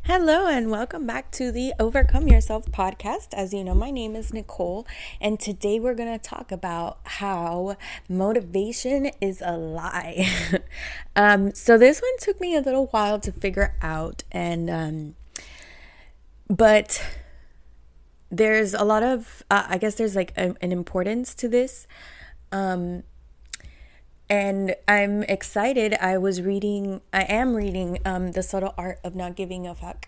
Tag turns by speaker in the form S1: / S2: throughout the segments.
S1: Hello and welcome back to the Overcome Yourself podcast. As you know, my name is Nicole, and today we're going to talk about how motivation is a lie. So this one took me a little while to figure out, but there's a lot of, I guess there's like an importance to this. And I'm excited. I am reading The Subtle Art of Not Giving a Fuck.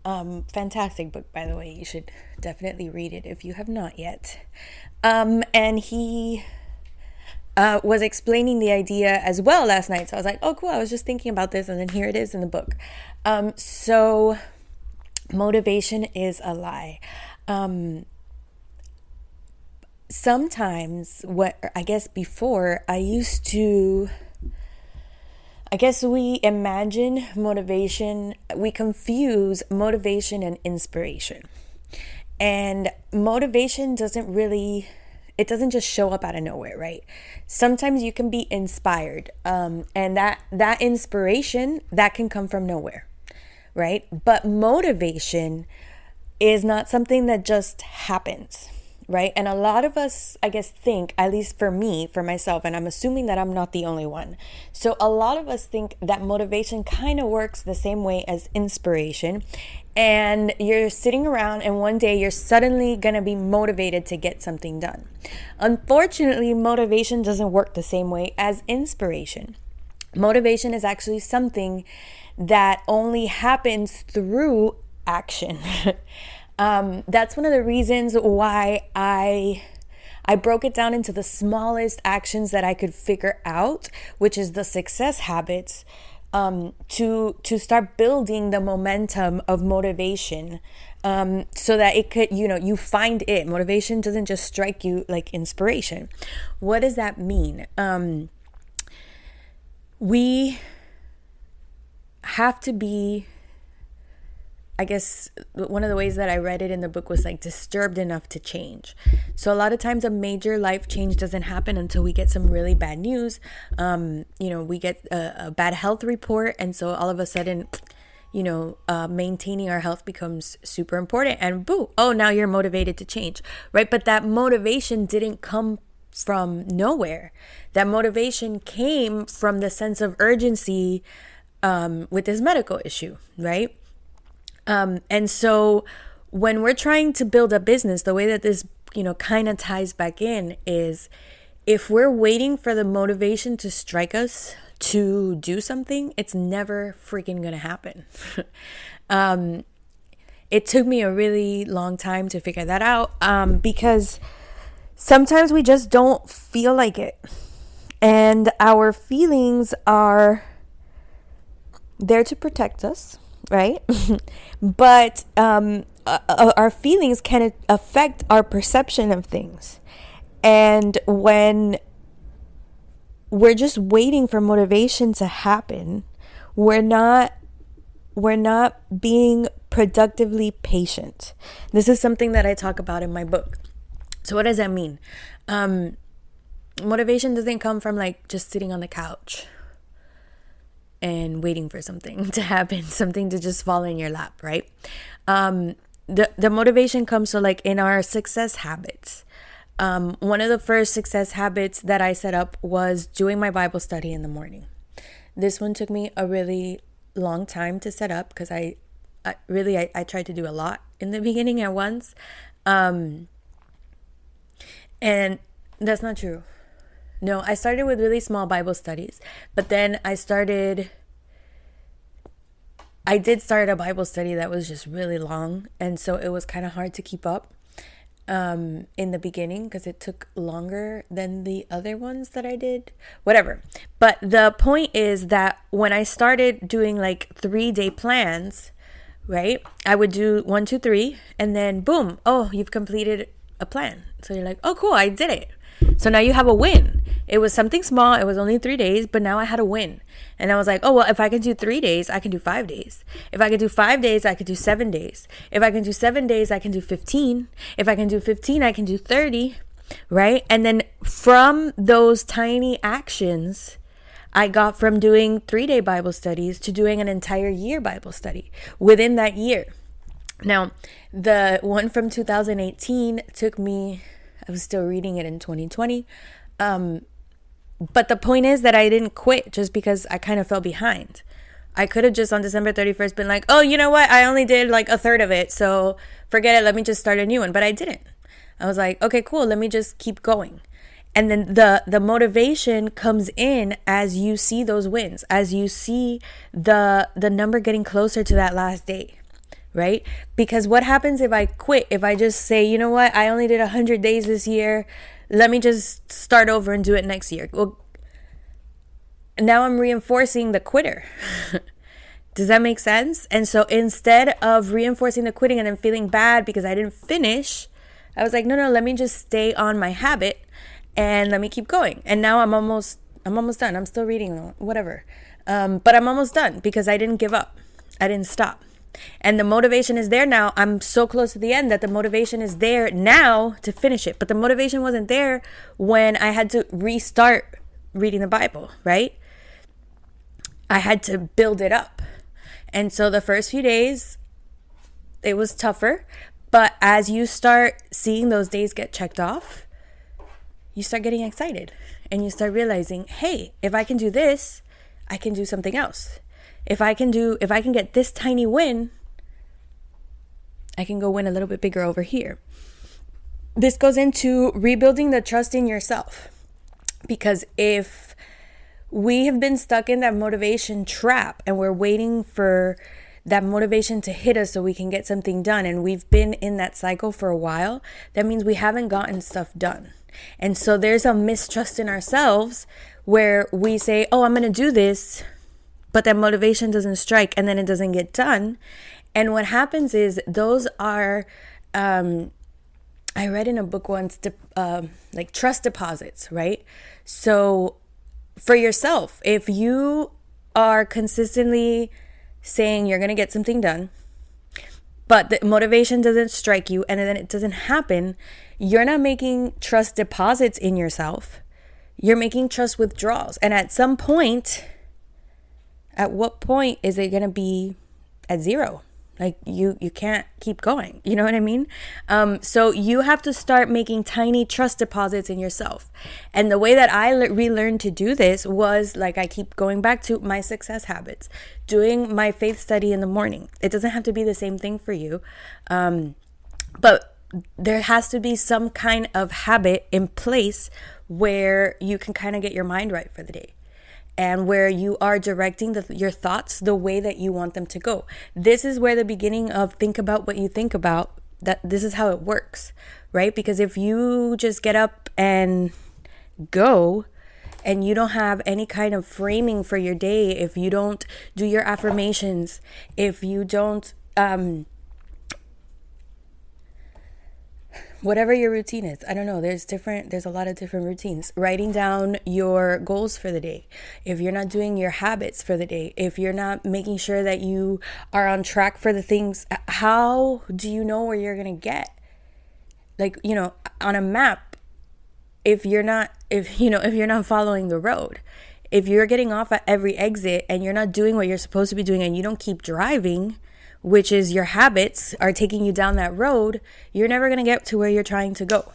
S1: Fantastic book, by the way. You should definitely read it if you have not yet. And he was explaining the idea as well last night. So I was like, oh, cool. I was just thinking about this. And then here it is in the book. So motivation is a lie. Sometimes before we imagine motivation, we confuse motivation and inspiration. And motivation it doesn't just show up out of nowhere, right? Sometimes you can be inspired, and that inspiration, that can come from nowhere, right? But motivation is not something that just happens. Right. And a lot of us, think, at least for myself, and I'm assuming that I'm not the only one. So a lot of us think that motivation kind of works the same way as inspiration. And you're sitting around and one day you're suddenly going to be motivated to get something done. Unfortunately, motivation doesn't work the same way as inspiration. Motivation is actually something that only happens through action. That's one of the reasons why I broke it down into the smallest actions that I could figure out, which is the success habits, to start building the momentum of motivation, so that it could, you find it. Motivation doesn't just strike you like inspiration. What does that mean? We have to be, one of the ways that I read it in the book was like disturbed enough to change. So a lot of times a major life change doesn't happen until we get some really bad news. We get a bad health report. And so all of a sudden, maintaining our health becomes super important, and boo, oh, now you're motivated to change, right? But that motivation didn't come from nowhere. That motivation came from the sense of urgency, with this medical issue, right? And so when we're trying to build a business, the way that this, kind of ties back in is, if we're waiting for the motivation to strike us to do something, it's never freaking going to happen. It took me a really long time to figure that out, because sometimes we just don't feel like it. And our feelings are there to protect us. Right? But our feelings can affect our perception of things. And when we're just waiting for motivation to happen, we're not being productively patient. This is something that I talk about in my book. So what does that mean? Motivation doesn't come from like just sitting on the couch and waiting for something to happen, something to just fall in your lap, right? The motivation comes like in our success habits. One of the first success habits that I set up was doing my Bible study in the morning. This one took me a really long time to set up because I tried to do a lot in the beginning at once. And that's not true. No, I started with really small Bible studies, but then I did start a Bible study that was just really long. And so it was kind of hard to keep up in the beginning because it took longer than the other ones that I did, whatever. But the point is that when I started doing like 3-day plans, right, I would do 1, 2, 3, and then boom, oh, you've completed a plan. So you're like, oh, cool, I did it. So now you have a win. It was something small. It was only 3 days, but now I had a win. And I was like, oh, well, if I can do 3 days, I can do 5 days. If I can do 5 days, I could do 7 days. If I can do 7 days, I can do 15. If I can do 15, I can do 30, right? And then from those tiny actions, I got from doing 3-day Bible studies to doing an entire year Bible study within that year. Now, the one from 2018 took me, I was still reading it in 2020. But the point is that I didn't quit just because I kind of fell behind. I could have just on December 31st been like, oh, you know what? I only did like a third of it. So forget it. Let me just start a new one. But I didn't. I was like, okay, cool. Let me just keep going. And then the motivation comes in as you see those wins, as you see the number getting closer to that last day, right? Because what happens if I quit? If I just say, you know what, I only did 100 days this year. Let me just start over and do it next year. Well, now I'm reinforcing the quitter. Does that make sense? And so instead of reinforcing the quitting and then feeling bad because I didn't finish, I was like, no, let me just stay on my habit. And let me keep going. And now I'm almost done. I'm still reading, whatever. But I'm almost done because I didn't give up. I didn't stop. And the motivation is there now. I'm so close to the end that the motivation is there now to finish it. But the motivation wasn't there when I had to restart reading the Bible, right? I had to build it up. And so the first few days, it was tougher. But as you start seeing those days get checked off, you start getting excited and you start realizing, hey, if I can do this, I can do something else. If I can get this tiny win, I can go win a little bit bigger over here. This goes into rebuilding the trust in yourself. Because if we have been stuck in that motivation trap and we're waiting for that motivation to hit us so we can get something done, and we've been in that cycle for a while, that means we haven't gotten stuff done. And so there's a mistrust in ourselves where we say, oh, I'm going to do this, but that motivation doesn't strike and then it doesn't get done. And what happens is those are, I read in a book once, like trust deposits, right? So for yourself, if you are consistently saying you're going to get something done, but the motivation doesn't strike you and then it doesn't happen, you're not making trust deposits in yourself. You're making trust withdrawals. And at some point, at what point is it going to be at zero? Like you can't keep going. You know what I mean? So you have to start making tiny trust deposits in yourself. And the way that I relearned to do this was, like, I keep going back to my success habits, doing my faith study in the morning. It doesn't have to be the same thing for you. But there has to be some kind of habit in place where you can kind of get your mind right for the day. And where you are directing your thoughts the way that you want them to go. This is where the beginning of think about what you think about, that this is how it works, right? Because if you just get up and go and you don't have any kind of framing for your day, if you don't do your affirmations, if you don't, whatever your routine is, I don't know, there's a lot of different routines. Writing down your goals for the day. If you're not doing your habits for the day, if you're not making sure that you are on track for the things, how do you know where you're going to get? Like, on a map, if you're not following the road, if you're getting off at every exit and you're not doing what you're supposed to be doing and you don't keep driving, which is your habits are taking you down that road, you're never going to get to where you're trying to go.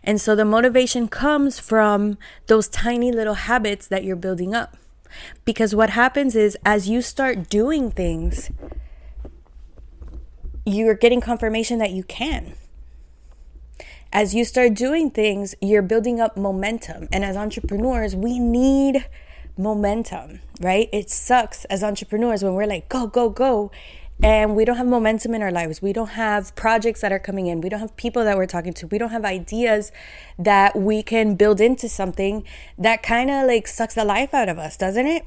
S1: And so the motivation comes from those tiny little habits that you're building up. Because what happens is, as you start doing things, you're getting confirmation that you can. As you start doing things, you're building up momentum. And as entrepreneurs, we need momentum, right? It sucks as entrepreneurs when we're like, go, go, go. And we don't have momentum in our lives. We don't have projects that are coming in. We don't have people that we're talking to. We don't have ideas that we can build into something. That kind of like sucks the life out of us, doesn't it?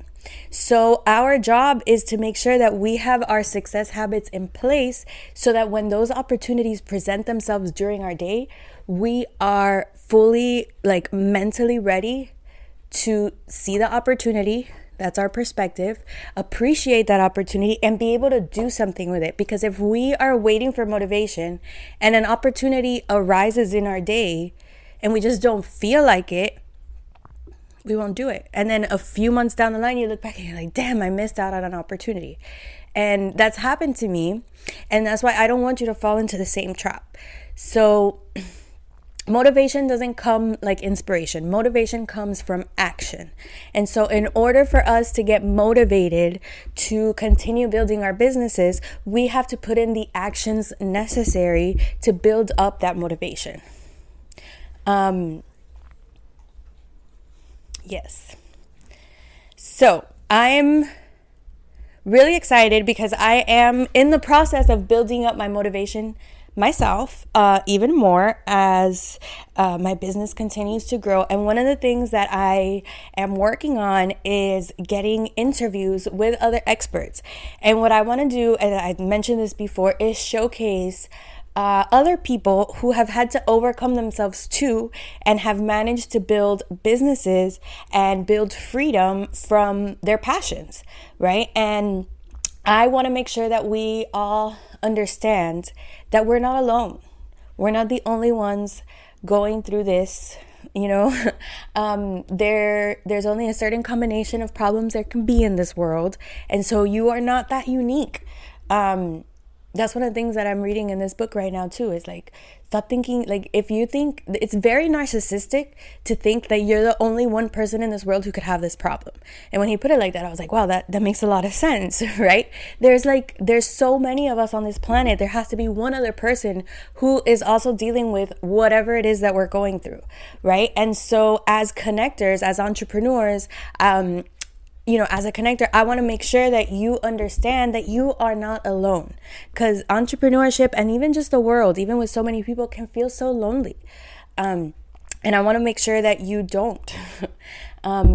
S1: So our job is to make sure that we have our success habits in place so that when those opportunities present themselves during our day, we are fully like mentally ready to see the opportunity. That's our perspective. Appreciate that opportunity and be able to do something with it. Because if we are waiting for motivation and an opportunity arises in our day and we just don't feel like it, We won't do it. And then a few months down the line, you look back and you're like, damn, I missed out on an opportunity. And that's happened to me. And that's why I don't want you to fall into the same trap. So motivation doesn't come like inspiration. Motivation comes from action. And so in order for us to get motivated to continue building our businesses, we have to put in the actions necessary to build up that motivation. Yes. So I'm really excited because I am in the process of building up my motivation myself even more as my business continues to grow. And one of the things that I am working on is getting interviews with other experts. And what I want to do, and I mentioned this before, is showcase other people who have had to overcome themselves too and have managed to build businesses and build freedom from their passions, right? And I want to make sure that we all understand that we're not alone. We're not the only ones going through this. There's only a certain combination of problems there can be in this world. And so you are not that unique. That's one of the things that I'm reading in this book right now too, is like, stop thinking, like, if you think, it's very narcissistic to think that you're the only one person in this world who could have this problem. And when he put it like that, I was like, wow, that makes a lot of sense, right? There's so many of us on this planet. There has to be one other person who is also dealing with whatever it is that we're going through, right? And so as connectors, as entrepreneurs, as a connector, I want to make sure that you understand that you are not alone, because entrepreneurship and even just the world, even with so many people, can feel so lonely. And I want to make sure that you don't.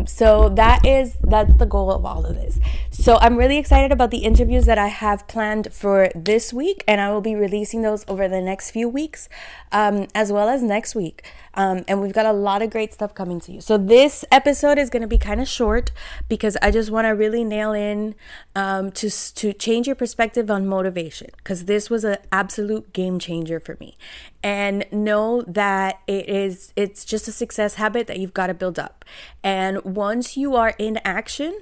S1: So that's the goal of all of this. So I'm really excited about the interviews that I have planned for this week, and I will be releasing those over the next few weeks, as well as next week. And we've got a lot of great stuff coming to you. So this episode is going to be kind of short because I just want to really nail in to change your perspective on motivation, because this was an absolute game changer for me. And know that it's just a success habit that you've got to build up. And once you are in action,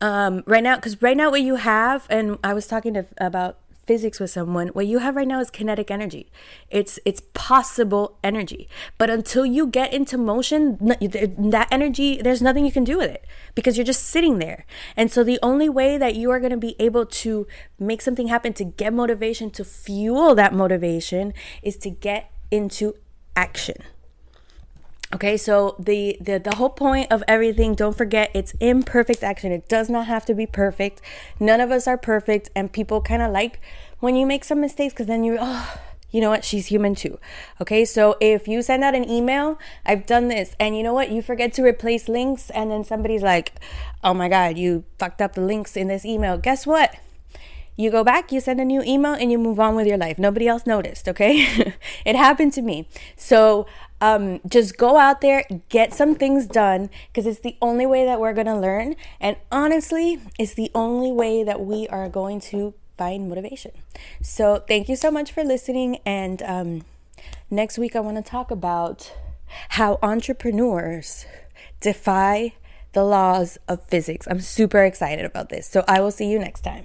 S1: right now what you have, and I was talking about physics with someone, what you have right now is kinetic energy. It's possible energy. But until you get into motion, that energy, there's nothing you can do with it because you're just sitting there. And so the only way that you are going to be able to make something happen, to get motivation, to fuel that motivation, is to get into action. Okay, so the whole point of everything, don't forget, it's imperfect action. It does not have to be perfect. None of us are perfect, and people kind of like when you make some mistakes, because then you know what, she's human too. Okay, so if you send out an email, I've done this, and you know what, you forget to replace links, and then somebody's like, oh my God, you fucked up the links in this email. Guess what? You go back, you send a new email, and you move on with your life. Nobody else noticed, okay? It happened to me. So just go out there, get some things done, because it's the only way that we're going to learn. And honestly, it's the only way that we are going to find motivation. So thank you so much for listening. And next week, I want to talk about how entrepreneurs defy the laws of physics. I'm super excited about this. So I will see you next time.